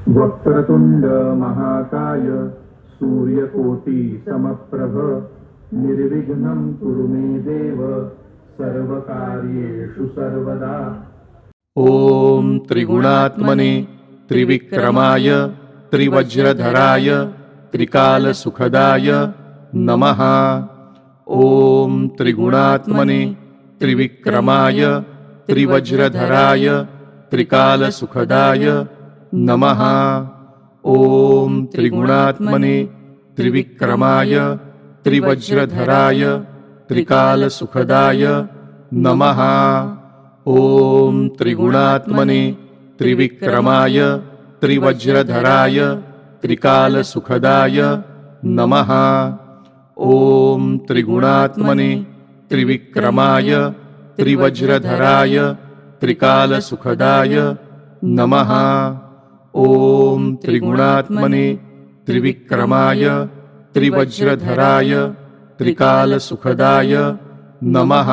वक्रतुंड महाकाय सूर्यकोटि समप्रभ निर्विघ्नं कुरु मे देव सर्वकार्येषु सर्वदा। ओम त्रिगुणात्मने त्रिविक्रमाय त्रिवज्रधराय त्रिकालसुखदाय नमः। ओम त्रिगुणात्मने त्रिविक्रमाय त्रिवज्रधराय त्रिकालसुखदाय नमः। ओम त्रिगुणात्मने त्रिविक्रमाय त्रिवज्रधराय त्रिकालसुखदाय नमः। ओम त्रिगुणात्मने त्रिविक्रमाय त्रिवज्रधराय त्रिकालसुखदाय नमः। ओम त्रिगुणात्मने त्रिविक्रमाय त्रिवज्रधराय त्रिकालसुखदाय नमः। ओम त्रिगुणात्मने त्रिविक्रमाय त्रिवज्रधराय त्रिकालसुखदाय नमः।